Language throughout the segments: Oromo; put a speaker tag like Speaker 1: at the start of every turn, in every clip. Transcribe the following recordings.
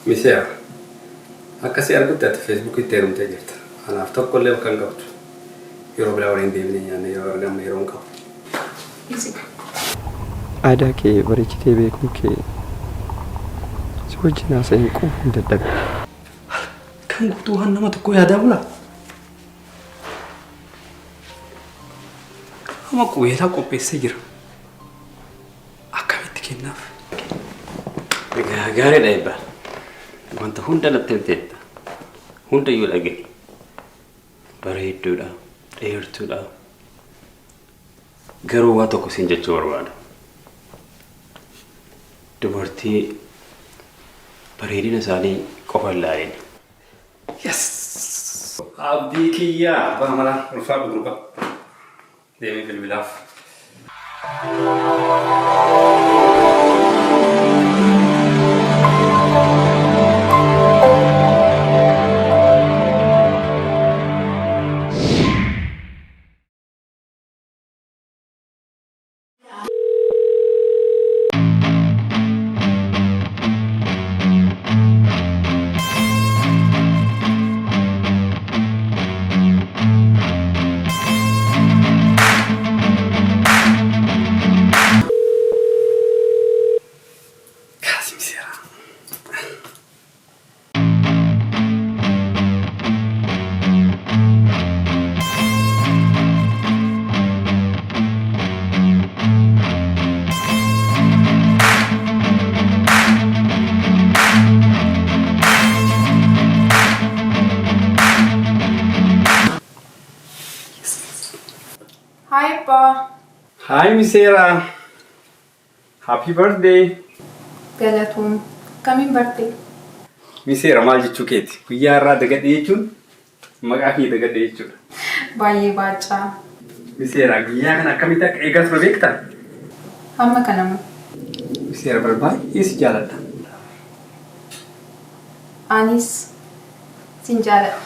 Speaker 1: Misea, akkasii argutti ati Feesbuukitti heerumtee jirta. Kanaaf tokkollee kan qabdu. Yeroo biraa waliin deemnee nyaanne yeroo argamne yeroo hin qabu.
Speaker 2: Aadaa kee bareechitee beekuun kee si wajjin haasa'een quufuu hin dadhabe.
Speaker 1: Kan guutuu waan nama tokko yaadaa bula. Amma qubeelaa qopheessee jira. Akkamitti kennaaf?
Speaker 3: Gaariidha eebbaa. Wanta hunda natti himteetta. Hunda iyyuu dhaga'e. Bareedduudha. Dheertuudha. Garuu waa tokko siin jechuu barbaada. Dubartii bareedina isaanii qofa hin laalin.
Speaker 1: Yes! Abdii kiyyaa! Bara malaa ulfaa gurgurba. Deemee bilbilaaf.
Speaker 4: Hi, Pa.
Speaker 1: Hi, Misera. Happy birthday.
Speaker 4: Galatoom. Kamiin birthday?
Speaker 1: Misera maal jechuu keeti? Guyyaa irraa dagadhee jechuun maqaa kee dagadhee jechuudha.
Speaker 4: Baay'ee baacaa.
Speaker 1: Misera guyyaa kana akkamitti akka eegaa ture beektaa?
Speaker 4: Hamma kanama.
Speaker 1: Misera baay'ee si jaaladha.
Speaker 4: Anis sin jaaladha.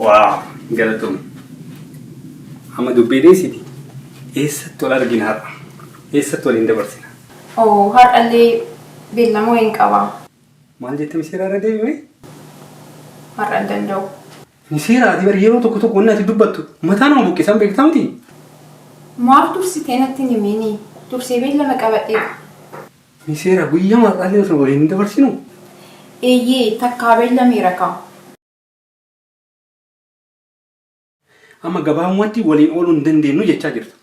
Speaker 1: Waaw, galatoom. Amma dubbii deessiti. Eessatti wal argina har'a? Eessatti waliin dabarsina?
Speaker 4: Oh, har'allee beellamoo hin qabaa.
Speaker 1: Maal jette Misera irra deebime?
Speaker 4: Har'a hin danda'u.
Speaker 1: Misera ati bari yeroo tokko tokko wanni ati dubbattu mataa nama buqqisaan beektaa miti?
Speaker 4: Maaf dursitee natti hin himiini? Dursee beellama qabadheera.
Speaker 1: Misera guyyaa maqaalee osoo waliin hin dabarsinu?
Speaker 4: Eeyyee takkaa beellameera kaa.
Speaker 1: Amma gabaabumatti waliin ooluu hin dandeenyu jechaa jirta.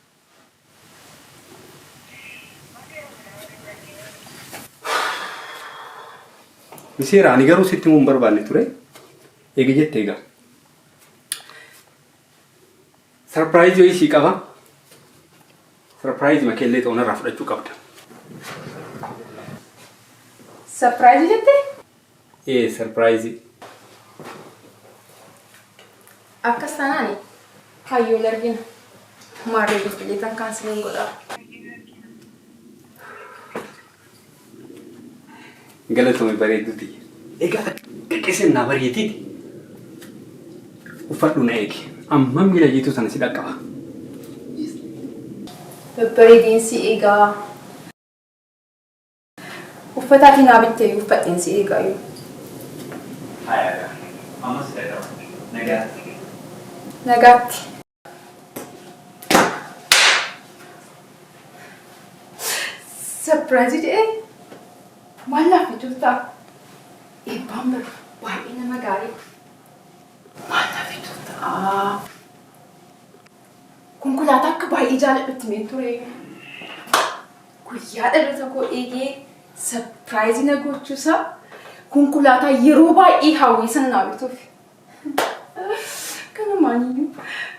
Speaker 1: Misera ani garuu sitti mun barbaanne ture. Eega jette egaa. Sarpiraayizii ishii qaba. Sarpiraayizii makeellee ta'uun irraa fudhachuu qabda.
Speaker 4: Sarpiraayizii jettee?
Speaker 1: Sarpiraayizii.
Speaker 4: Akkas taanaani hayyoon argina. Maarree biqilootaan kaasanii godhaa.
Speaker 1: Galatoome bareedduuti. Egaa xiqqeessannaa bareetiiti. Uffadhu na eegi. Amma miila jiituu sana si dhaqqaba.
Speaker 4: Babbareedinsi eegaa. Uffataati naa bittee uffadheensi eegaa yoo.
Speaker 1: Hayaa ammas dhaqqaba. Nagaatti.
Speaker 4: Nagaatti. Surprise jedhee maal laaffachuu ta'a? Eebbaan bara baay'ee nama gaarii. Maal laaffachuu ta'a? Konkolaataa akka baay'ee jaaladhutti meen ture. Guyyaa dhaloota koo eegee surprise na gochuusaa konkolaataa yeroo baay'ee hawwisan naa bituuf. Kanumaaniyyuu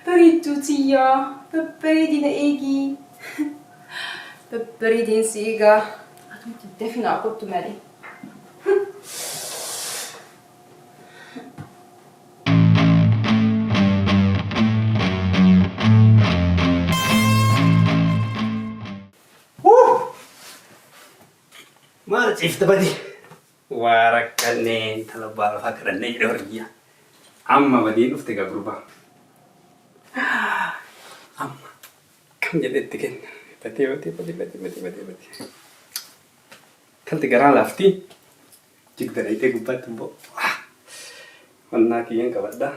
Speaker 4: bareedduutiyyaa babbareedina eegii. Babbareedinsi eegaa atumti dafinaa kottu malee.
Speaker 1: Maal ciifta badi? Waa rakkanneen talabbaa lafaa kadhannee jedhe warriyyaa. Amma badiin dhufte egaa gurbaa. Amma kam jedhetti kenna. Batee. Kalti garaa laaftii jigda dhayitee gubbaatti immoo wannaa kiyyaan qabadhaa.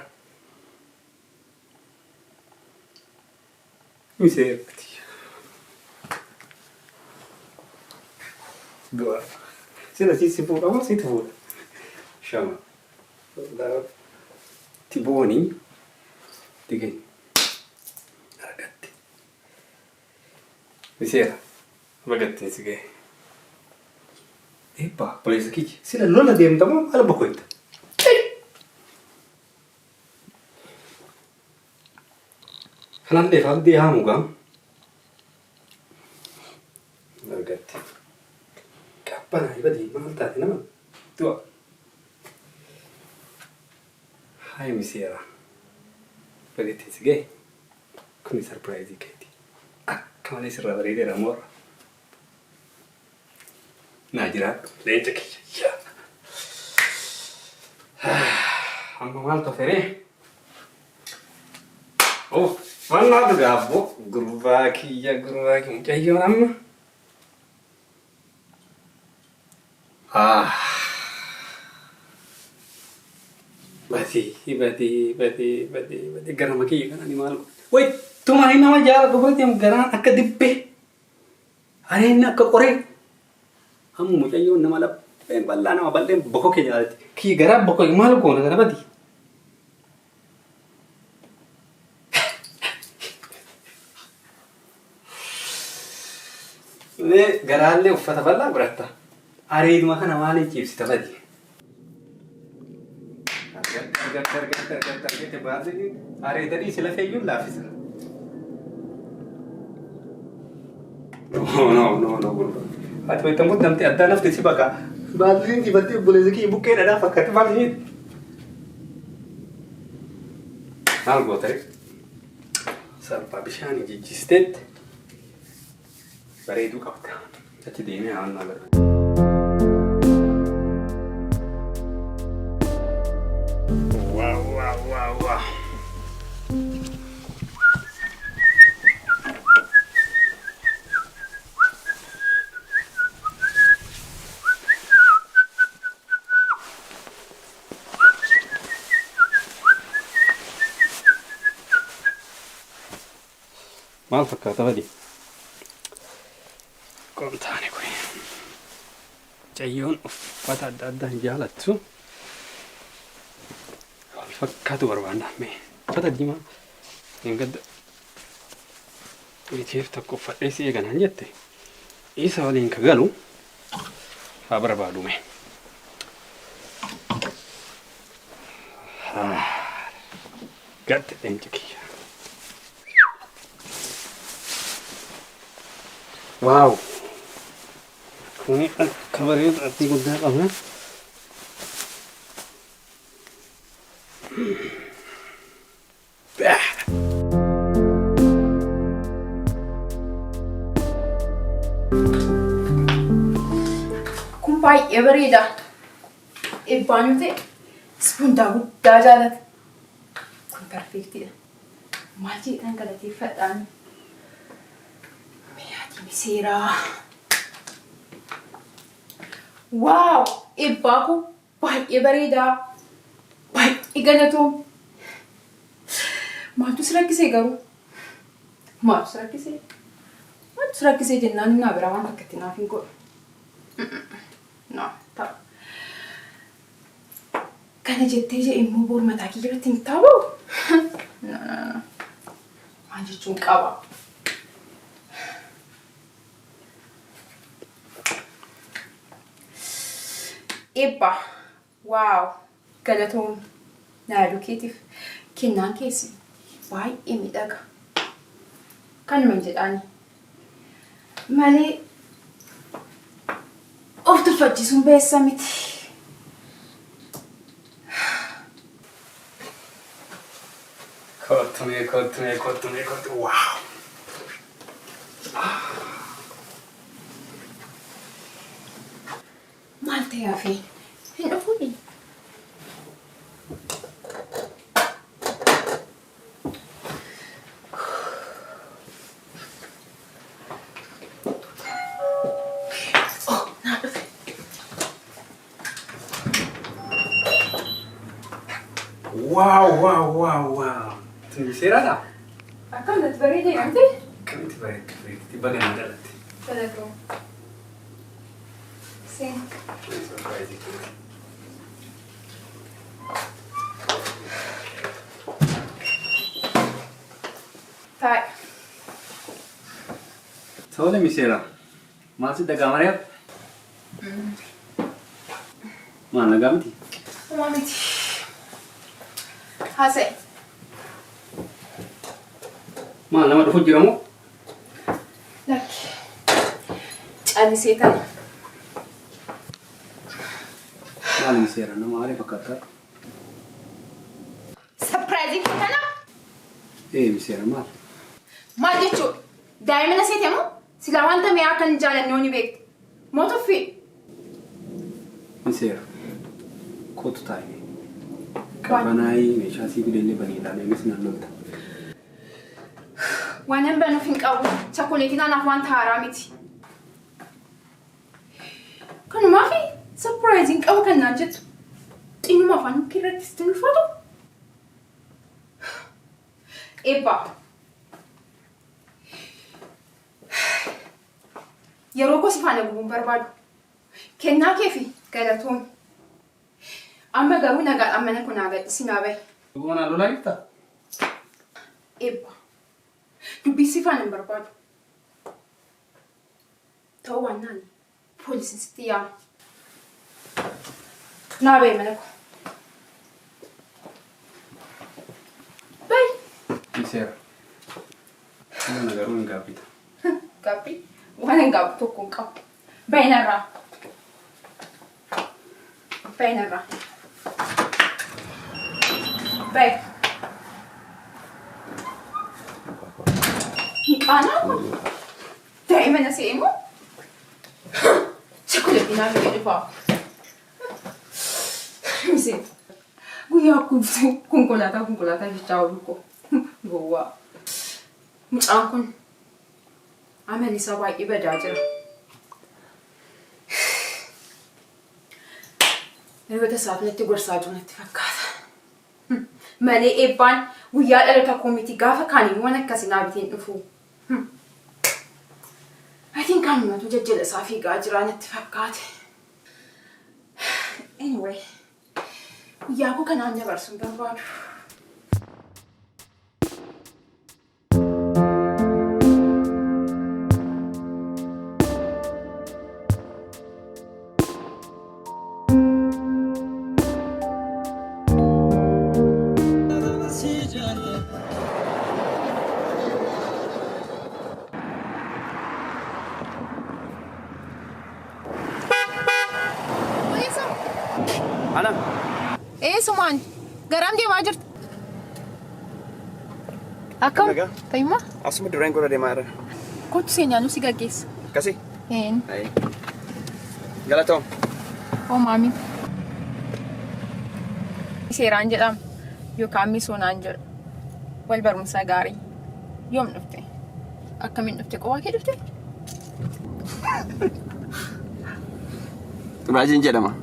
Speaker 1: Miseerti. Dura. Sila si fuudhamoo sitti fuudha? Shama. Tiboonii digeen argatti. Miseera. Bagattiin si ga'e. Eebbaa poleessa kiyya. Sila lola deemtamoo ala boqoitta? Kanan deefaaf deehamu gaa. Argatti. Qabbanaa ibadii maal taate nama? Du'a. Hai miseera. Bagattiin si ga'e. Kuni sarpiraayizii keeti. Akka malee sirraa bareedeera moora. Naa jiraadhu leenca kiyya. Amma maaltu feree? Oh, mana dhugaaboo gurbaa kiyya mucayyoon amma. Bati garama kiyya kanani maal way tuma hin nama jaala dhugaatiim garaan akka dibbee areenni akka qoree amma mucayyoon nama lapheen bal'aa nama bal'een boko kee jaalatti kiyya garaa boko maal goona gara bati. Garaallee uffata bal'aa godhatta. Areeduma kana maaliif ciibsita badi? Argatti baasii areedanii sila feeyyuun laaffisa. No gurba. Ati wayitamuut namti addaa nafti si baqa. Baasii dibattee buleessa kiyya buqqee dhadhaa fakkaate baasii. Maal gootare? Salphaa bishaanii jijjiisteetti. Bareeduu qabda. Achi deemee haannaa gara. Wow. Maal fakkaata badi? Kontaane kun mucayyoon uffata adda addaa jaalattu wal fakkaatu barbaanna mee uffata diimaa hin gadda biteef tokko uffadhee si eeganaan jette isa waliin ka galu haa barbaadu mee gatte leenca kiyya. Wow. Kuni akka bareedu ati guddaa qabna.
Speaker 4: Kun baay'ee bareeda. Eebbaan yoo ta'e hundaa guddaa jaalata. Kun perfektidha. Maal jedhan galateeffadhaan. Miseera. Wow! Eebbaa kun baay'ee bareeda. Baay'ee galatoom. Maaltu si rakkisee garuu? Maaltu si rakkisee jennaan naa bira waan takkatti naaf hin godhu. No, ta'a. Kana jettee je immoo boor mataa kiyya irratti hin taa'u? No. Maal jechuun qaba? Eebba. Wow! Galatoom. Naaduu keetiif kennaan keessi baay'ee miidhaga. Kanuma hin jedhaani. Malee of tuffachiisuun beessa miti.
Speaker 1: Kottumee. Wow!
Speaker 4: Maal ta'ee hafee? Hin dhufuuni.
Speaker 1: Wow. Seeraadha?
Speaker 4: Akkanatti bareedee jirti?
Speaker 1: Akkamitti bareetti baga na dhalatti.
Speaker 4: Balatoo. Seen. Taa'e.
Speaker 1: Tole miseera. Maal si dhagaa Mariyaam? Maal nagaa miti?
Speaker 4: Homaa miti. Haasa'e.
Speaker 1: Maal nama dhufu jira moo?
Speaker 4: Lakki. Callisee tana.
Speaker 1: Maal miseera nama maali fakkaata?
Speaker 4: Sapiraayizii tana?
Speaker 1: Miseera maal?
Speaker 4: Maal jechuudha? Daa'imman aseete moo? Silaa wanta mi'aa kan jaalannoo ni beektu. Moo tuffii?
Speaker 1: Miseera. Kootu taa'e. Qabanaayii meeshaa sii bideellee banii ilaaleenis nan lolta.
Speaker 4: Waan hin banuuf hin qabu. Chakkoleetiin anaaf wanta haaraa miti. Kanumaaf sapiraayiziin qaba kan naan jettu. Xinnuma afaan irrattis itti ulfaatu. Eebbaa. Yeroo gosi faana gubuun barbaadu. Kennaa kee fi galatoon. Amma garuu nagaadhaan mana kun agadhisi naa bahe.
Speaker 1: Dhugumaan lolaa jirta?
Speaker 4: Eebbaa. Dubbisi faana hin barbaadu. Ta'uu waan naani. Poolisiin sitti yaama. Naa bahe mana kun. Bahe.
Speaker 1: Miseera. Mana garuu hin gaabbita.
Speaker 4: Gaabbii? Waan hin gaabbu tokko hin qabu. Bahe narraa. Bahe narraa. Bahe. Hin qaanaa? Daa'imman asii immoo? Chakkoleetiin naa biyya dhufaa. Miseen. Guyyaa konkolaataa jechaa oolu koo. Gowwaa. Mucaan kun amalli isaa baay'ee badaa jira. Yeroo tasaaf natti gorsaa jiru natti fakkaata. Malee eebbaan guyyaa dhalata koo miti gaafa kaanii waan akkasii naa biteen dhufu. Atiin kaanumatu jajjala isaa fiigaa jira natti fakkaate. Anyway, guyyaa koo kanaan dabarsuun barbaadu.
Speaker 2: Ana?
Speaker 4: Sumaan garam deemaa jirtu? Akkam?
Speaker 2: Nagaa?
Speaker 4: Tayyuma?
Speaker 2: Asuma dureen gora deemaa irra.
Speaker 4: Kottu seenaa nu si gaggeessa.
Speaker 2: Akkasii?
Speaker 4: Een.
Speaker 2: Galatoom.
Speaker 4: Maami. Seeraan jedhama yookaan misoonaan jedha. Wal barumsaa gaarii. Yoom dhufte? Akkamiin dhufte? Qofaa kee dhufte?
Speaker 2: Raajiin jedhama.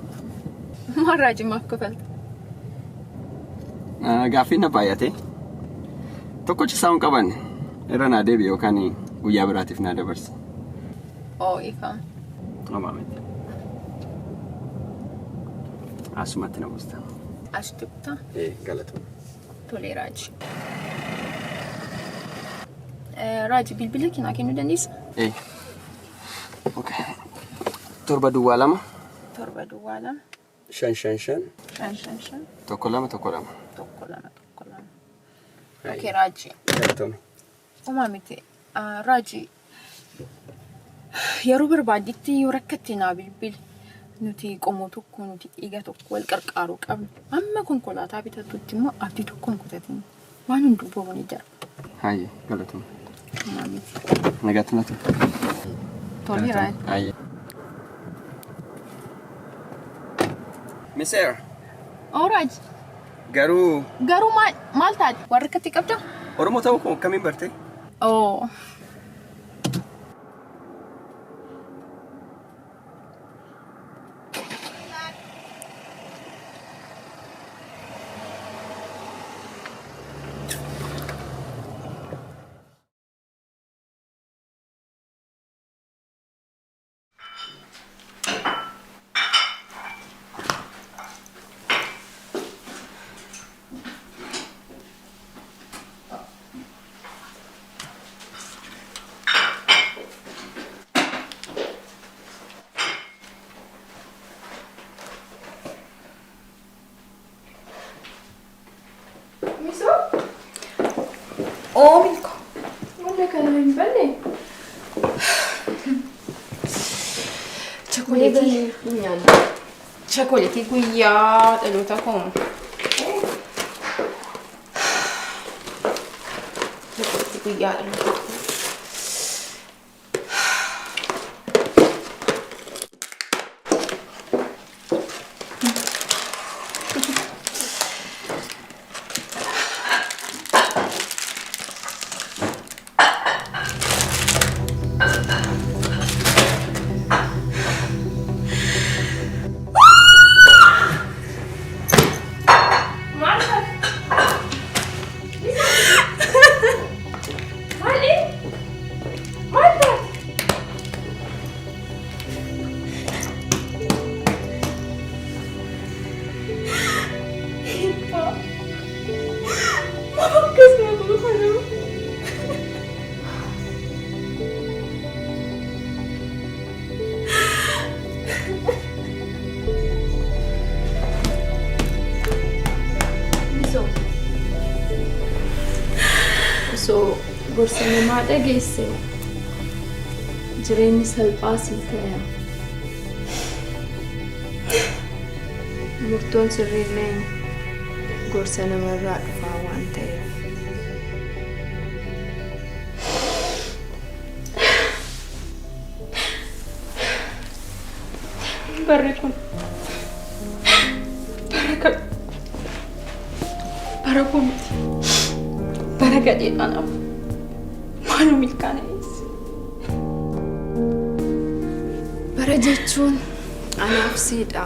Speaker 4: Maal raajiin maaf kofalta?
Speaker 2: Gaaffiin na baay'ate. Tokkochi isaa hin qabanne. Irra naa deebi'e yookaan guyyaa biraatiif naa dabarsa.
Speaker 4: Ifaa.
Speaker 2: Homaa miti. Asumatti na buusta.
Speaker 4: Asitti kutaa?
Speaker 2: Galatoom.
Speaker 4: Tolee Raaji. Raaji bilbila keenyaa kennuu dandeessa?
Speaker 2: Okay. 7
Speaker 4: 7
Speaker 2: 5 1 2
Speaker 4: Okay, Raaji.
Speaker 2: Galatoom.
Speaker 4: Homaa miti. Raaji. Yeroo barbaadditti yoo rakkatte naa bilbili. Nuti qomoo tokko nuti dhiiga tokko wal qarqaaruu qabnu. Amma konkolaataa bitatutti immoo abdii tokko hin kutatin. Waan hunduu boobanii jira.
Speaker 2: Hayyee galatoom.
Speaker 4: Homaa miti.
Speaker 2: Nagaatti natu.
Speaker 4: Tole Raaji.
Speaker 2: Hayyee. Miseera.
Speaker 4: Raaji.
Speaker 2: Garuu
Speaker 4: Maal taate? Waan rakkatti qabdaa?
Speaker 2: Oromoo ta'uu koo akkamiin barte?
Speaker 4: Bale. Chocolate. Chocolate guyyaa dhaloota koo. Chocolate guyyaa dhaloota koo.
Speaker 5: So, gorsa namaa dhageesse jireenyi salphaa sii ta'e. Murtoon sirriilleen gorsa namarraa dhufaa waan ta'eef.
Speaker 4: Barri kun bara kun bara gadheedhaan afu maaloo milkaa'eessa.
Speaker 5: Bara jechuun anaaf siidha.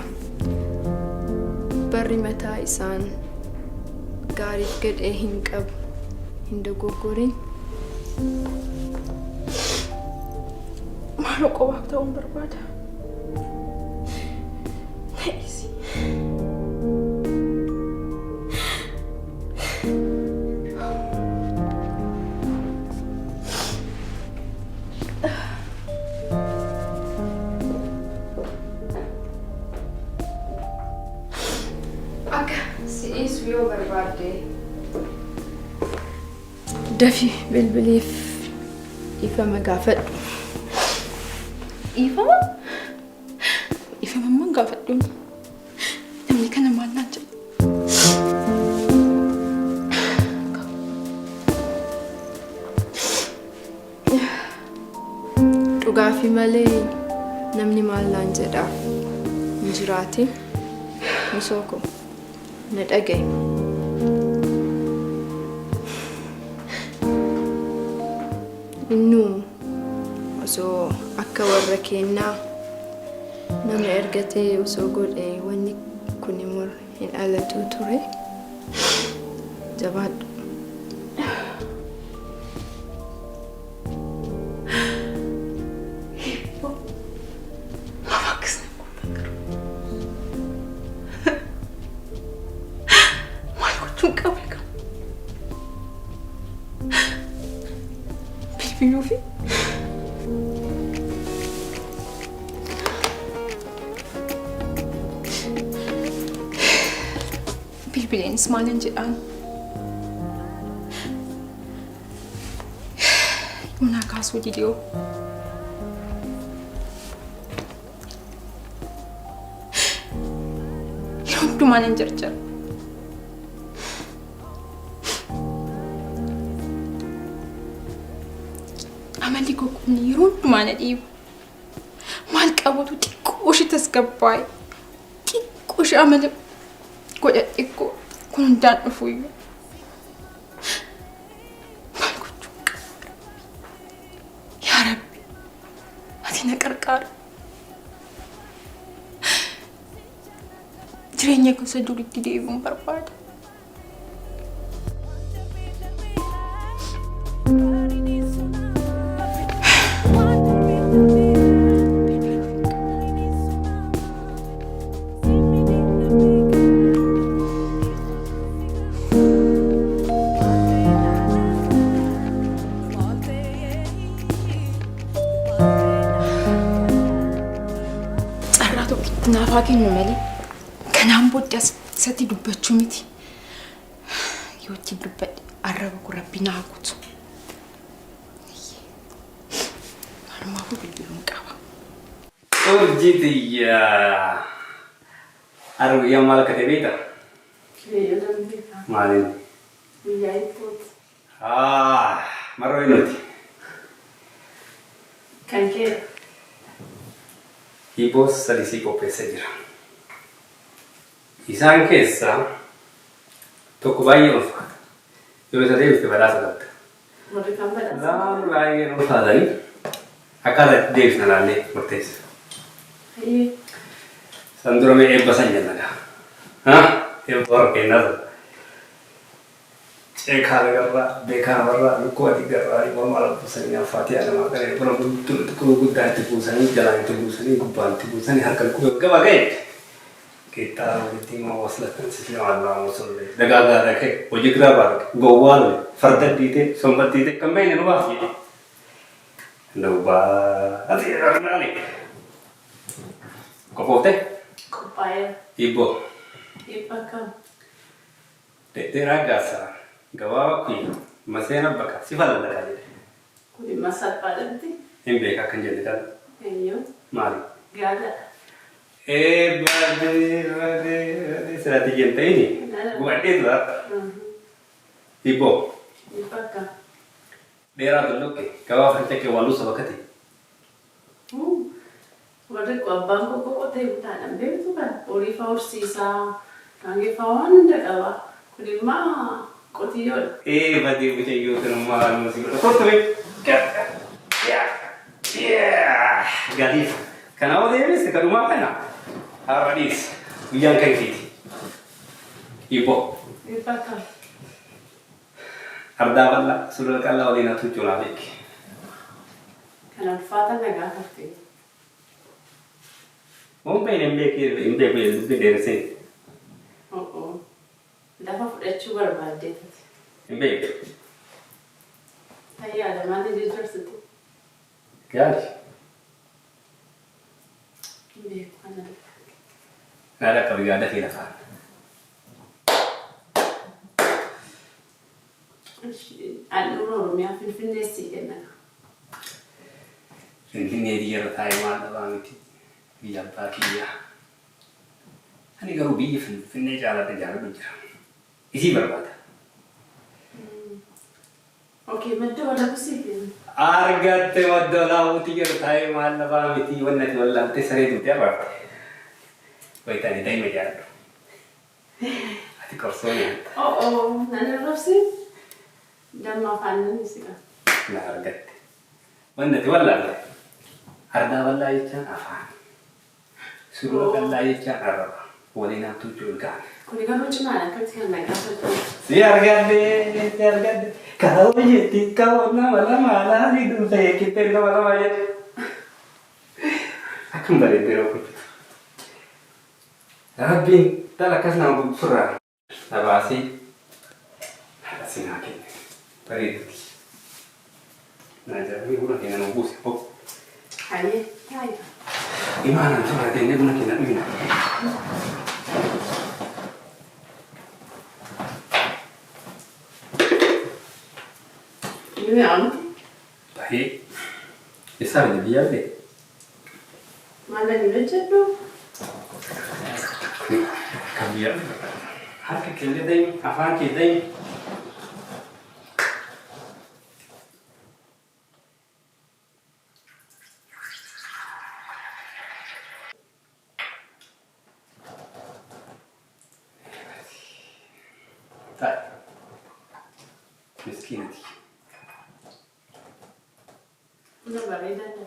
Speaker 5: Barri mataa isaan gaariif gadhee hin qabu hin dogoggorin.
Speaker 4: Maaloo qofaaf ta'uun barbaada.
Speaker 5: Dafi bilbiliif ifama gaafadhu.
Speaker 4: Ifama? Ifama man gaafadhu. Namni kana maal naan jedhu?
Speaker 5: Dhugaafi malee namni maal naan jedha hin jiraati. Misooko na dhagaye. Innu osoo akka warra kennaa nama ergatee osoo godhee wanni kun immoo hin alatu ture. Jabaadhu.
Speaker 4: Fiilmii bilbileenis maalin jedhaan Yoonaa kaasuu didiyoo yeroo hundumaan hin jarjara. Amalli goguunni yeroo hundumaa na dhiibu. Maal qabutu xiqqoo ishee tasgabbaa'e. Xiqqoo ishee amala godha xiqqoo kun hundaan dhufuyyuu. Maal gochuu qaba? Yaa Rabbi, ati na qarqaara. Jireenya gosa duriitti deebi'uun barbaada. Naafaa kennu malee kanaan booddee asatti dubbachuu miti. Yoo itti dubbadhe arraba kun Rabbi naa hakuutu. Kanumaafuu bilbiluun qaba.
Speaker 1: Hojjitiyya. Arguyyaa maal akka ta'e beektaa? Maaliin?
Speaker 5: Guyyaa ittooti.
Speaker 1: Maroo eenyuti?
Speaker 5: Kan kee
Speaker 1: Hiboos salisii qopheessee jira. Isaan keessaa tokko baay'ee ulfaata. Yoo isa deebiste badhaasa qabda.
Speaker 5: warri kan badhaasa.
Speaker 1: Lamaan baay'ee ulfaatanii akkaataa itti deebisna laallee murteessa. San dura mee eebba san jennaga. Eebba warra kennaa sana. Ceekaa lagarraa, beekaa namarraa, lukkuu adii garraa, morma ala buusanii afaatii adamaa qaree buna guddaa itti buusanii, jalaan itti buusanii, gubbaan itti buusanii, harka lukkuu gabaa ga'e. Qixxaa walitti immoo waslatan sisnaa allaa musullee. Dagaagaa dhaqee hojii giraa baadha. Gowwaallee farda dhiitee, somba dhiitee kan beekne nu baaf jedhee. Lubbaa ati argaale. Qophooftee?
Speaker 5: Qophaa'ee.
Speaker 1: Hibboo.
Speaker 5: Dhibba kam.
Speaker 1: Dheeraa gaasaa. Gabaabaa kuyya. Maseena bakka si falalladhaa jedhe.
Speaker 5: Kuni masarbaadhamti.
Speaker 1: Hin beekaa kan jenne kan.
Speaker 5: Eenyu.
Speaker 1: Maali?
Speaker 5: Gaadha.
Speaker 1: Badee sirratti jentayini gubadhee tura. Hibboo.
Speaker 5: Dhibba kam.
Speaker 1: Dheeraa tulluqqe gabaa farcaqqee walluu saba kate.
Speaker 5: Warri abbaan koo qotee butaadhaan beektu kan horii fa'aa horsiisaa kaangee fa'aa waan hunda qaba. Kun immoo qotiyyoodha.
Speaker 1: Badee mucayyoo kanummaa nuusi godha. Kottume. Galiif. Kanaaf deebiste kanumaa kana. Har'a dhiis. Guyyaan kan keeti. Hibboo.
Speaker 5: Dhibba kam.
Speaker 1: Ardaa bal'aa sulula qal'aa waliin hatu cuunaa beeki.
Speaker 5: Kana ulfaata nagaa kaftee.
Speaker 1: Ompeen hin beekne dubbii dheeresee.
Speaker 5: Lafa fudhachuu barbaadde taate.
Speaker 1: Hin beekne.
Speaker 5: Fayyaadha maali jijjiirsitu?
Speaker 1: Gaali.
Speaker 5: Hin beeku kana.
Speaker 1: Naada qabu yaada kee lafaan.
Speaker 5: Handhuura Oromiyaa Finfinnee sii kenna.
Speaker 1: Finfinnee biyya taa'ee maal dhabaa miti. Biyya abbaa kiyyaa. Ani garuu biyya Finfinnee jaalladhu jira. Isii barbaada.
Speaker 5: Okey, madda wala kusii kenna.
Speaker 1: Argatte madda laawutii jiru taa'ee maal dhabaa miti. Wanni ati wallaaltee saree tuutee abaarte. Wayitaanii daa'ima jaalladhu. Ati qorsoo nyaatta.
Speaker 5: Nani rabsi? Damma afaanii si qaba.
Speaker 1: Na argatte. Wanni ati wallaalte. Ardaa bal'aa jechaan afaan. Sulula qal'aa jechaan arraba. Waliin haftuu joolgaan.
Speaker 5: Kuni garuu cimaadha akkamitti kan nagaafatu.
Speaker 1: Si argadde. Kaawwa jetti kaawwa nama lama laali dhufee kittee nama lama jedhe. Akkam bareeddee rookutu. Rabbiin dhala akkas nama gurguraa. Nabaasii haadha Seenaa kenne. Bareeduuti. Naajaabii buna keenya nu buuse hoo.
Speaker 5: Hayyee taa'e.
Speaker 1: Imaanaan suuraa kennee buna keenya dhugina.
Speaker 5: Ini amu.
Speaker 1: Baay'ee. Isaa biyya biyyaallee.
Speaker 5: Maala ni hojjedhu.
Speaker 1: Kan biyya harka keenya daimi afaan kee daimi. Miskinati.
Speaker 5: Una bareedaadha.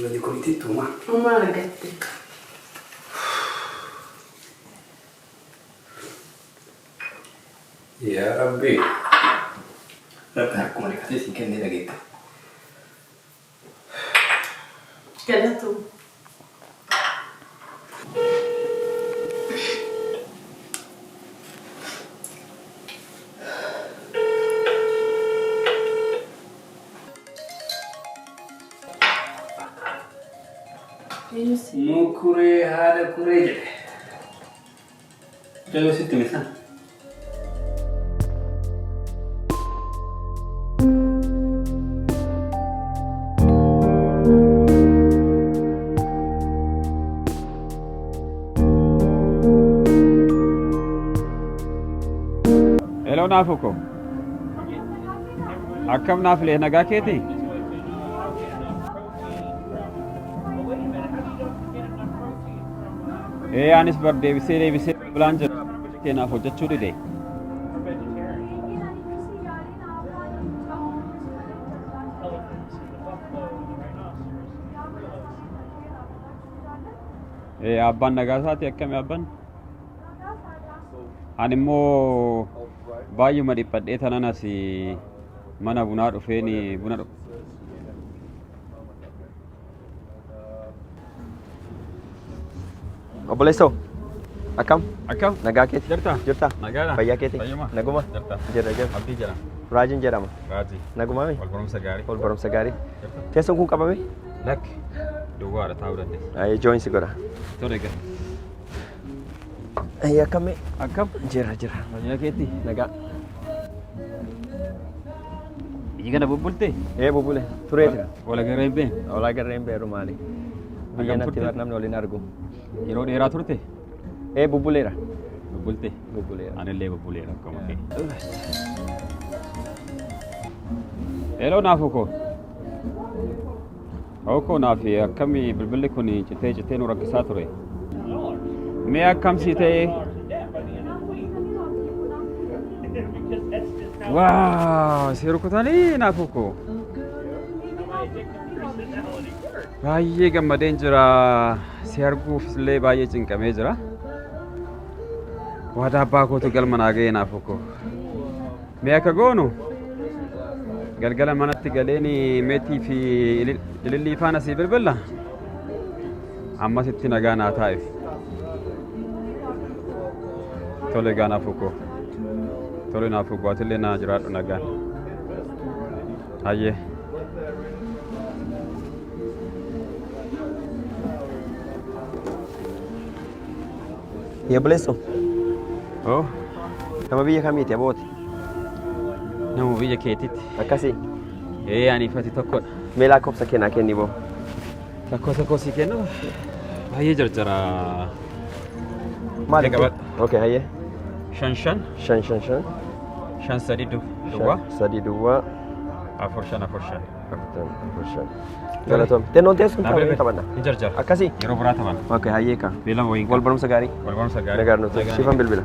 Speaker 1: Badi kulitii tuuma.
Speaker 5: Uma argatte.
Speaker 1: Yaa Rabbi. Rabbi akkuma dhiqatee siin kennee dhageette.
Speaker 5: Galatu.
Speaker 1: Mukuree haadha kuree jedhe. Jaloo sitti misan.
Speaker 6: Hello Nafuko. Akkam naaf lee nagaa keeti? Anis bar deebisee bilaan jira. Keenaaf hojjechuu dide. Abbaan nagaa isaati akkami abbaan? Ani immoo baay'uma dhiphadhee tanan as mana bunaa dhufeen buna dhufu.
Speaker 2: Obboleessoo akkam
Speaker 6: Akkam?
Speaker 2: nagaa keeti
Speaker 6: Jirta? Nagaadha?
Speaker 2: fayyaa keeti
Speaker 6: Fayyuma?
Speaker 2: naguma
Speaker 6: Jirta?
Speaker 2: jira
Speaker 6: Abdii jedhama.
Speaker 2: Raajiin jedhama
Speaker 6: Raajii.
Speaker 2: nagumaa
Speaker 6: Wal barumsa gaarii.
Speaker 2: ol barumsa gaarii
Speaker 6: Jirta?
Speaker 2: teessoon kun qabame
Speaker 6: Lakki. Duwwaadha taa'uu dandeessa.
Speaker 2: jooyinsi godha
Speaker 6: Tole gaa.
Speaker 2: akkami
Speaker 6: Akkam?
Speaker 2: jira
Speaker 6: Fayyaa keetti?
Speaker 2: nagaa
Speaker 6: Biyyi kana bubbultee?
Speaker 2: bubule tureetira
Speaker 6: Wal agarree hin beekne?
Speaker 2: olaa garreen beeru maali biyya natti bar namni waliin argu
Speaker 6: Yeroo dheeraa turte?
Speaker 2: bubbuleera
Speaker 6: Bubbulte?
Speaker 2: bubbuleera
Speaker 6: Anillee bubbuleera akkuma kee. Hello Naafuko. Hawko naafi akkami bilbilli kun citee nu rakkisaa ture. Mee akkamsi ta'e? Waaw, si rukutanii Naafuko. Baay'ee gammadeen jira. Si arguuf illee baay'ee cinqamee jira. Waadaa abbaa kootu galma naa ga'ee Naafuko. Mee akka goonu? Galgala manatti galeen meetii fi ilillii faana si bilbilla. Ammasitti nagaa naa taa'e. Tole gaa Naafuko. Tole Naafuko atillee naa jiraadhu nagaan. Hayyee.
Speaker 2: obboleessoo
Speaker 6: Oh,
Speaker 2: nama biyya kamiiti abooti
Speaker 6: nama biyya keetitti.
Speaker 2: akkasii
Speaker 6: Ani fati tokkodha.
Speaker 2: mee lakkoofsa kennaa kenni boo
Speaker 6: Tokko si kennu baay'ee jarjara.
Speaker 2: maali
Speaker 6: Qabadhu.
Speaker 2: okay hayyee
Speaker 6: Shan 3 duwwaa.
Speaker 2: 3
Speaker 6: Afur shan.
Speaker 2: galatoom tennoon teessuun taa'ee taphanna
Speaker 6: Ni jarjara.
Speaker 2: akkasii
Speaker 6: Yeroo biraa taphanna.
Speaker 2: okay hayyee kaa
Speaker 6: Beelama wayii
Speaker 2: wal barumsa gaarii
Speaker 6: Wal barumsa gaarii.
Speaker 2: nagaan nuti siifan bilbila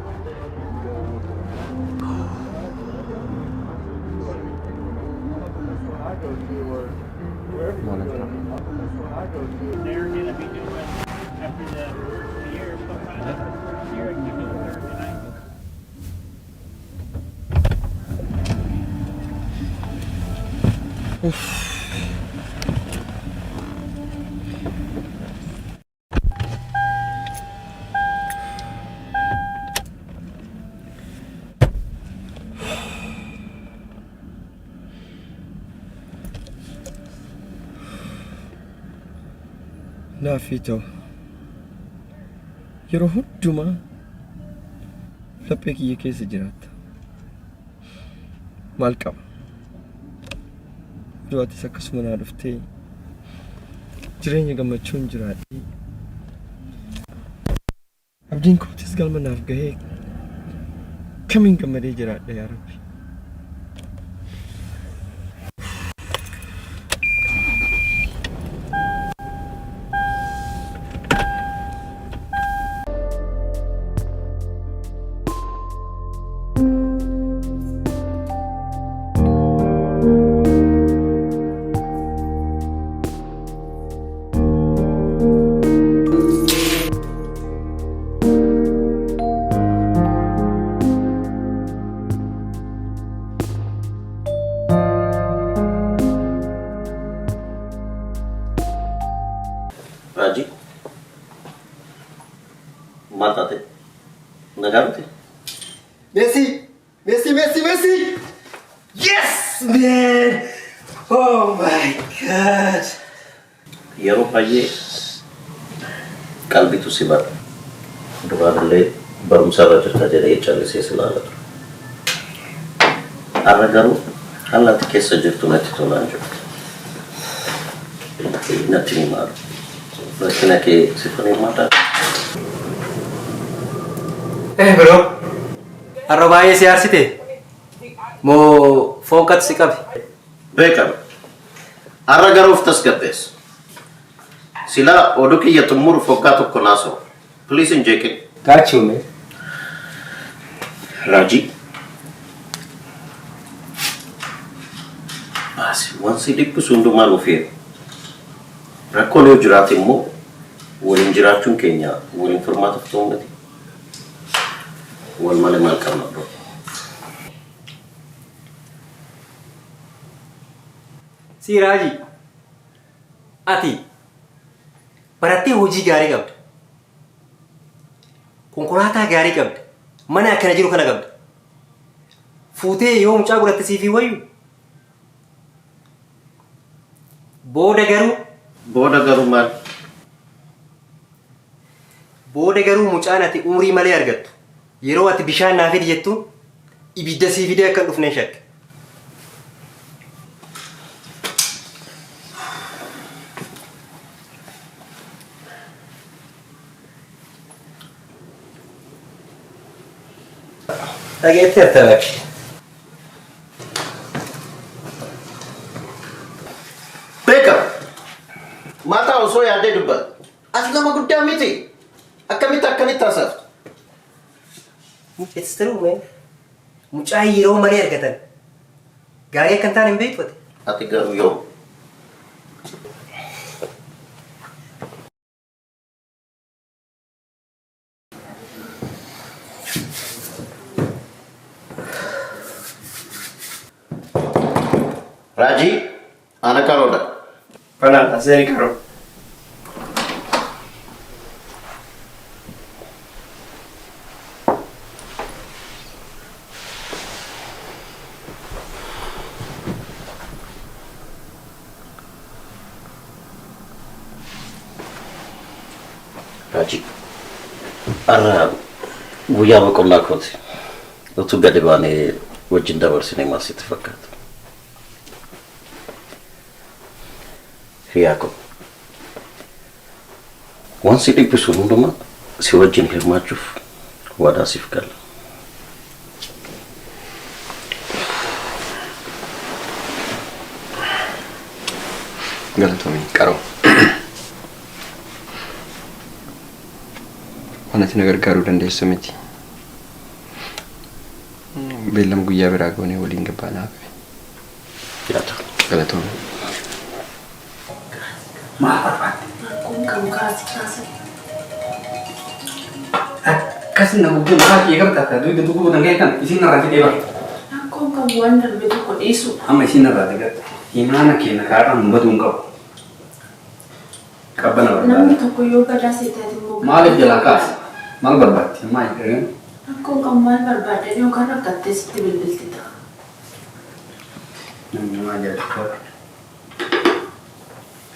Speaker 2: Naafii ta'u yeroo hundumaa laphee kiyya keessa jiraatta. Maal qaba? Yeroo atis akkasuma naa dhuftee jireenya gammachuun jiraadhee abdiin kootis galma naaf gahee kamiin gammadee jiraadha yaa Rabbi.
Speaker 7: Raji, matate, nagarte.
Speaker 2: Messi! Yes, man! Oh my God!
Speaker 7: Yeroo baay'ee qalbitu si bara. Duraallee barumsa irra jirta jedhee callisee si ilaala ture. Har'a garuu haala ati keessa jirtu natti tolaan jirtu. Natti ni maalu. Rakkina kee si faniimaadha.
Speaker 1: Bro, har'a baay'ee si aarsite.
Speaker 8: moo foon katsi qabe?
Speaker 7: Beekame. Arra garuuf tasgabbees. Sila oduu kiyya xumuru foggaa tokko naasoo. Please hin jeeqin.
Speaker 8: Gaachuume.
Speaker 7: Raji. Baasi wansi dhiphisu hundumaa nuufeera. Rakkoon yoo jiraate immoo waliin jiraachuun keenya waliin furmaataaf ta'uu miti. Wal malee maal qabna bro.
Speaker 8: Siraaji. Ati barattee hojii gaarii qabda. Konkolaataa gaarii qabda. Mana akkana jiru kana qabda. Fuutee yoo mucaa godhatte siifii wayyu. Booda garuu
Speaker 7: maal?
Speaker 8: Booda garuu mucaan ati umurii malee argattu. Yeroo ati bishaan naa fidi jettuun ibidda sii fidee akka dhufnee shakka. Dhageetti artabaki.
Speaker 7: Beekame. Maataa osoo yaadee dubbata. Ati nama guddaa miti. Akkamitti haasa'u?
Speaker 8: It's true, man. Mucaa yeroo malee argatan. Gaarii akka hin taane hin beektu ati.
Speaker 7: Ati garuu yoo. Raji, ana karoodha.
Speaker 2: Voilà, asii karoo.
Speaker 7: Raji, arra guyyaa boqonnaa kooti. Utuu gadi baanee wajjin dabarsine maal sitti fakkaata? Hiriyaa ko. Waan si dhiphisu hundumaa si wajjin hirmaachuuf waadaa siif gala.
Speaker 2: Galatoomii qaroo. Waan ati na gargaaruu dandeessu miti. Beellama guyyaa biraa goonee waliin gabbaanaa hafe. Galatoomii.
Speaker 1: Maaf barbaadde?
Speaker 5: Kun kan kaasi.
Speaker 1: Akkas na gubbeen baay'ee gargaarta. Duyda duguu dangee kan isin narraa fidee bara.
Speaker 5: Rakkoon kan waan darbe tokko dhiisu.
Speaker 1: Amma isin narraa deeggarta. Imaana keenya kaadhaan hubatuun qabu. Qabbana barbaada.
Speaker 5: Namni tokko yoo gadaa seetaati immoo.
Speaker 1: Maaliif jalaa kaasa? Maal barbaadde? Maal jedheen?
Speaker 5: Rakkoon kan maal barbaadde yookaan rakkattee sitti bilbilti ta'a.
Speaker 1: Namni maal jedhee?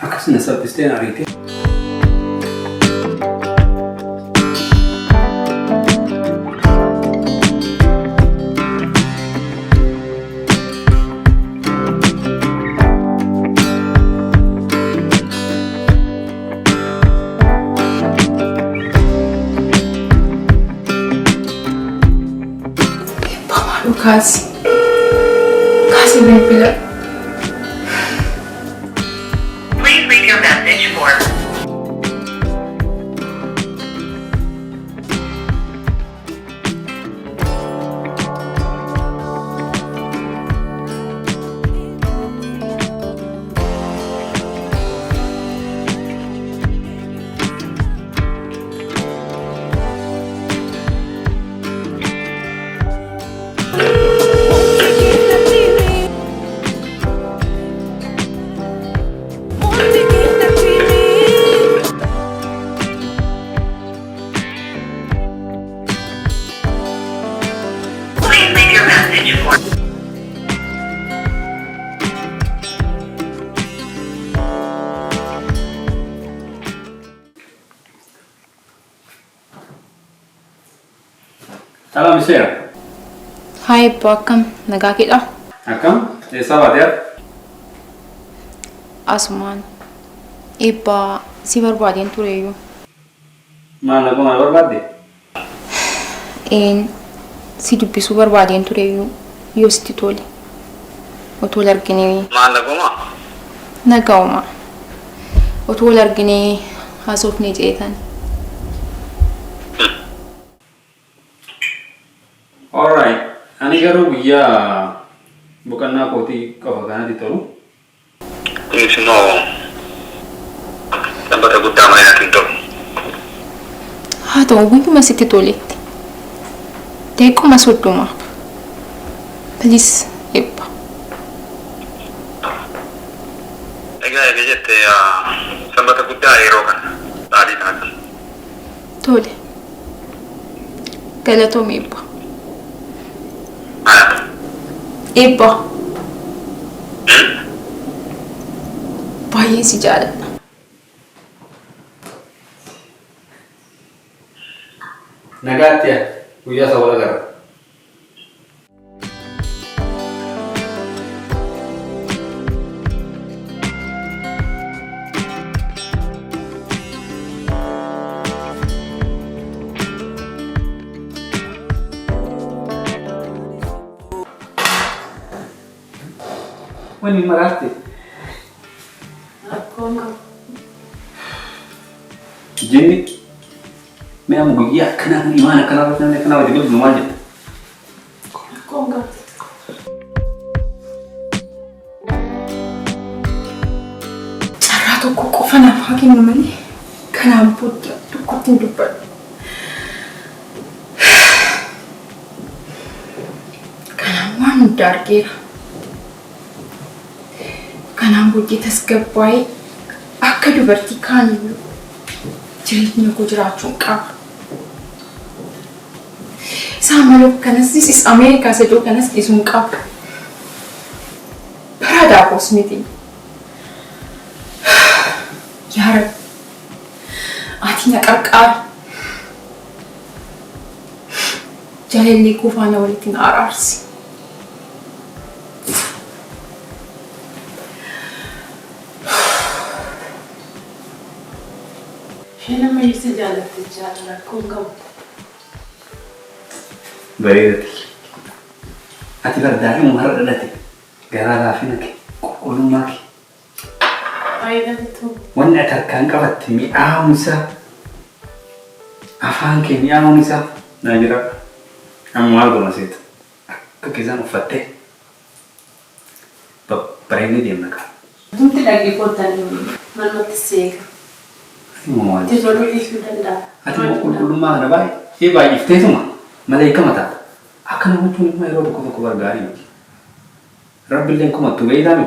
Speaker 1: Akkasuma saphistee ariitee.
Speaker 4: Kasi bilbila.
Speaker 9: Please leave your message for
Speaker 1: Salam Seenaa.
Speaker 4: Hai Bakam, nagaa kidha.
Speaker 1: Akkam? Eessaa baatee?
Speaker 4: Asumaan. Eebbaa si barbaadeen tureeyyuu.
Speaker 1: Maal naqoo maal barbaadde?
Speaker 4: Si dubbisuu barbaadeen tureeyyuu. yoo sitti tole. Otoo wal arginee.
Speaker 10: Maal naguma?
Speaker 4: Nagauma. Otoo wal arginee haasofnee jeetan.
Speaker 1: Alright. Ani garuu guyyaa boqonnaa kootii qofa kanatti tolu.
Speaker 10: Kunis immoo sanbata guddaa malee natti hin tolu.
Speaker 4: Haa ta'u guyyuma sitti toletti. Deequma soddoma. Please eebba.
Speaker 10: Egaa jettee sanbata guddaa yeroo kana dhaadhii taate.
Speaker 4: Tole. Galatoom eebba. Eebba. Baay'ee si jaaladha.
Speaker 1: Nagaatti guyyaa isa wal agarra. Wani maraatti.
Speaker 5: Akkoonga.
Speaker 1: Jinni mee amma guyyaa akkanaa imaan akkanaa irratti namni akkanaa wajjin bilbilu maal jetta?
Speaker 5: Akkoonga.
Speaker 4: Carraa tokko qofa naaf haa kennu malee kanaan booda tokkotti hin dubbadhu. Kanaan waan hunda argeera. Kanaan booddee tasgabbaa'ee akka dubartii kaaniyyuu jireenya koo jiraachuun qaba. Isaan malee kanas Ameerikaa isa jiru kanas dhiisuun qaba. Baraadaa koos miti. Yaa Rabbi, ati na qarqaari. Jaalallee koo faana walitti na araarsi.
Speaker 5: Shena meeshaa jaalatte jaalala akkoonga.
Speaker 1: Bareedati. Ati bardaafi muharra dhalate garaa laafina kee qulqullummaa kee.
Speaker 5: Faayidatu.
Speaker 1: Wanni ati harkaan qabatte mi'aawumsa afaan kee mi'aawumsa naa jira. Amma maal goona seeta? Akka keessaan uffattee bareedni deemna qaba.
Speaker 5: Tumti dhaggeeffatanii manumatti seeka. Tijoluu dhiisuu danda'a.
Speaker 1: Ati immoo qulqullummaa kana baay'ifteetuma maleekama taata. Akka namachuun immoo yeroo tokko tokko gargaarii miti. Rabbiilleen komattu beeytaami.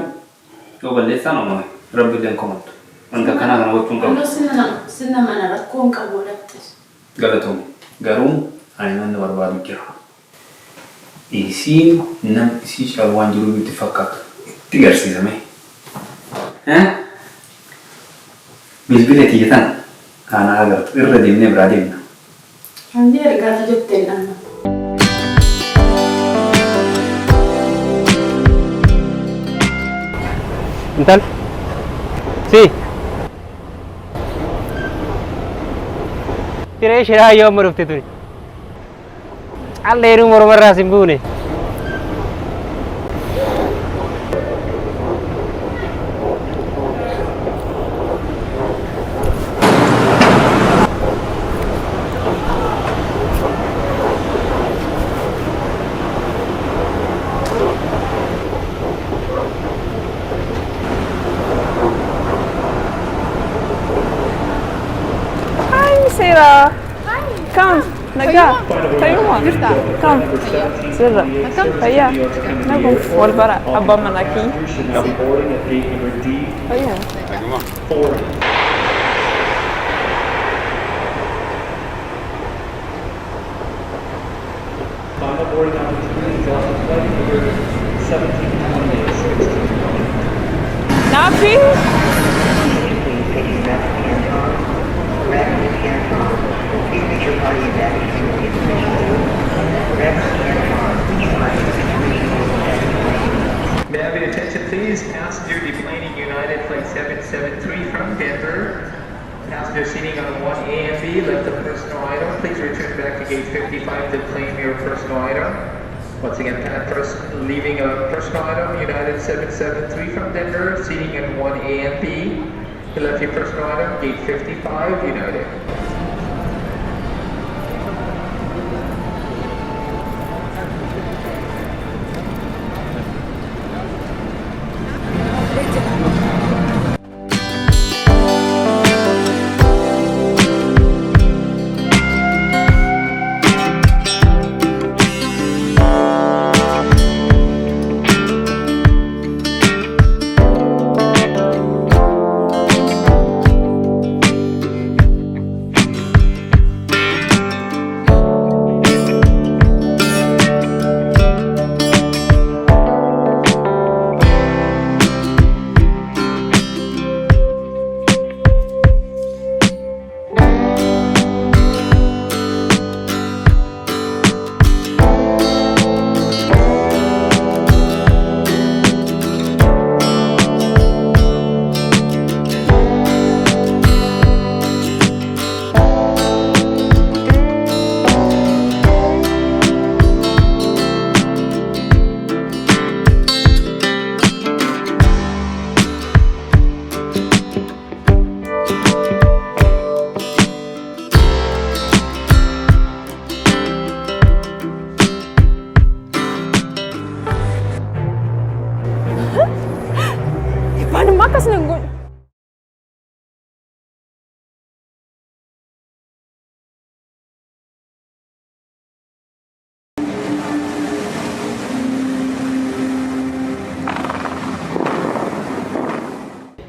Speaker 1: Yoo balleessaan uumame rabbiilleen komattu. Wanta kanaa kana gochuun qabu.
Speaker 5: Sinna mana rakkoon qabu dhatte.
Speaker 1: Galatoome. Garuu ani namni barbaadu jira. Isiin nam isii shawwaan jiru itti fakkaatu. Itti garsiisame. Bilbila xiyyeetan kana agartu irra deemnee biraa deemna.
Speaker 5: Handi ergaata jettee dhanna.
Speaker 6: Intal. Si. Tiree shiraa yoo amma dhufte tuni. Calleeru mormarraas hin buune.
Speaker 11: Seenaa. Come, nagaa. Fayyuma. Come. Sirra. Fayyaa. Nagum wal bara abbaan manaa kii. Fayyuma. Nafi?
Speaker 12: May I have your attention please? Passenger deplaning United Flight 773 from Denver. Passenger seating on 1A and B left the personal item. Please return back to gate 55 to claim your personal item. Once again, leaving a personal item, United 773 from Denver, seating in 1A and B. You left your personal item, gate 55, United.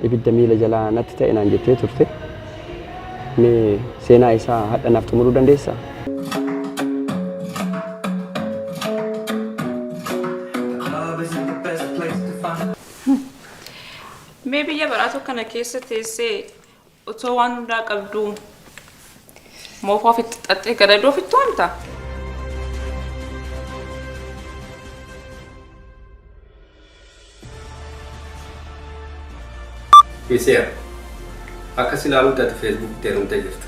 Speaker 2: ibidda miila jalaa natti ta'e naan jettee turte. Mee seenaa isaa hadha naaf xumuruu dandeessaa?
Speaker 11: Mee biyya baraatoo kana keessa teessee otoo waan hundaa qabdu moofaa ofitti xaxxee gadadoo ofitti waamta?
Speaker 1: Miseera, akkas ilaaluu taate Facebook teerumtee jirta.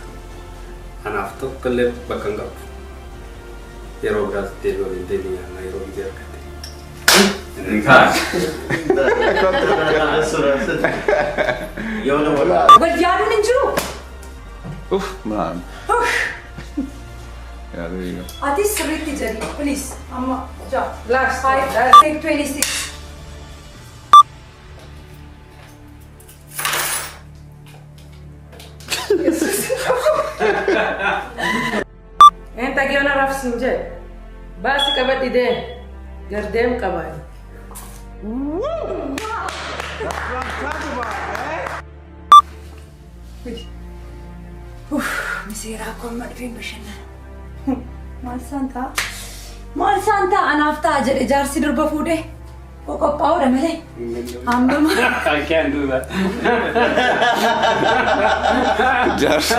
Speaker 1: Anaaf tokkollee bakka hin qabu. Yeroo biraas deebi'ee waliin deebi'aa yeroo biyya argatte.
Speaker 13: Wal yaaduun hin jiru.
Speaker 14: Man. Yeah, there you go.
Speaker 13: Ati sirriitti jedhi, please. Amma, ja, relax. take 26.
Speaker 5: Enta que ona raf sinje. Basi kabadi de. Gardem kabay.
Speaker 13: Miseera kon madfeen bashannana. Maal santa anaaftaa jedhe jaarsi durba fuudhee qophaa'uudha malee. Hambama.
Speaker 1: I can't do that.
Speaker 14: Just.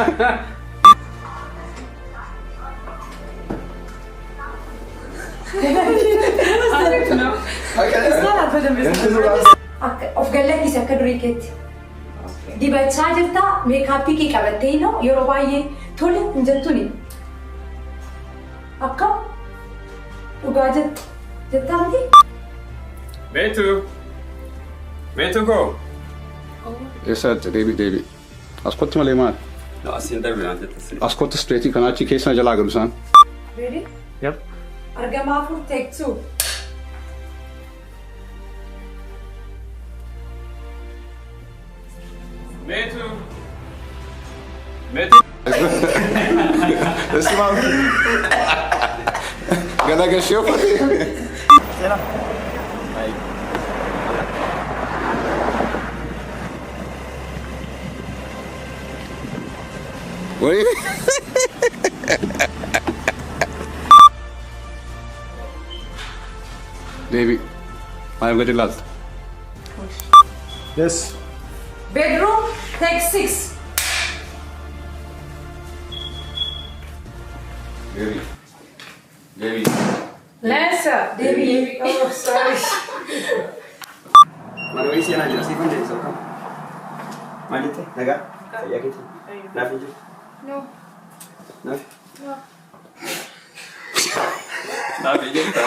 Speaker 13: Of galleettis akka durii keetti. Dibachaa jirta meekaappii kee qabattee yeroo baay'ee tole hin jettuuni. Akkam dhugaa jettaa miti?
Speaker 6: Meetu go.
Speaker 14: Eessaatti deebi. As kottu malee maal?
Speaker 1: No, asiin darbinaan jettasi.
Speaker 14: As kottu straightii kana achi keessa jalaa galu isaan.
Speaker 13: Ready?
Speaker 1: Yep.
Speaker 13: Argamaa fur take 2.
Speaker 6: Meetu.
Speaker 14: Esse maluco. Gana gasheu fazer.
Speaker 2: Será? Aí.
Speaker 14: Oi? Baby, I'm getting lost.
Speaker 15: Yes.
Speaker 13: Bedroom take 6.
Speaker 14: Baby.
Speaker 13: Lesa, Devi. Oh, sorry.
Speaker 2: Mana isi anak jelas sifat dari sokam. Maju teh, naga. Saya gitu. Nafi.
Speaker 4: No.
Speaker 2: Nafi.
Speaker 4: No.
Speaker 1: Nafi jetta.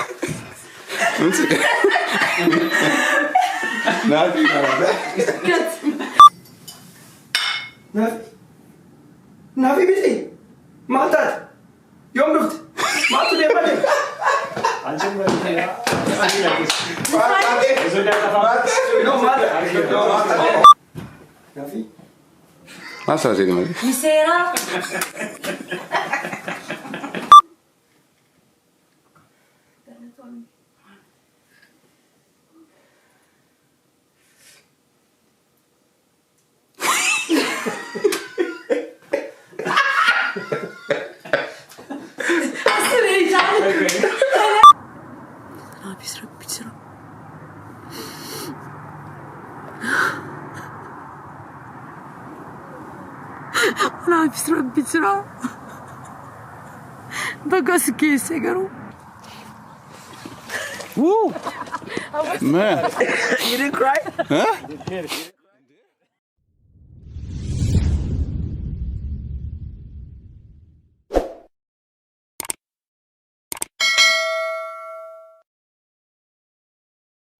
Speaker 14: Nafi
Speaker 8: Nafi biti. Maatat. Yoom dhufte? Maatu deemate?
Speaker 1: Anjin bareedaa.
Speaker 8: Nafi.
Speaker 14: Masa sini mali.
Speaker 13: Miseera.
Speaker 15: Nafis Rabbi jira. Baga si keessa garuu.
Speaker 14: Woo! Man.
Speaker 8: You didn't cry?
Speaker 14: Huh?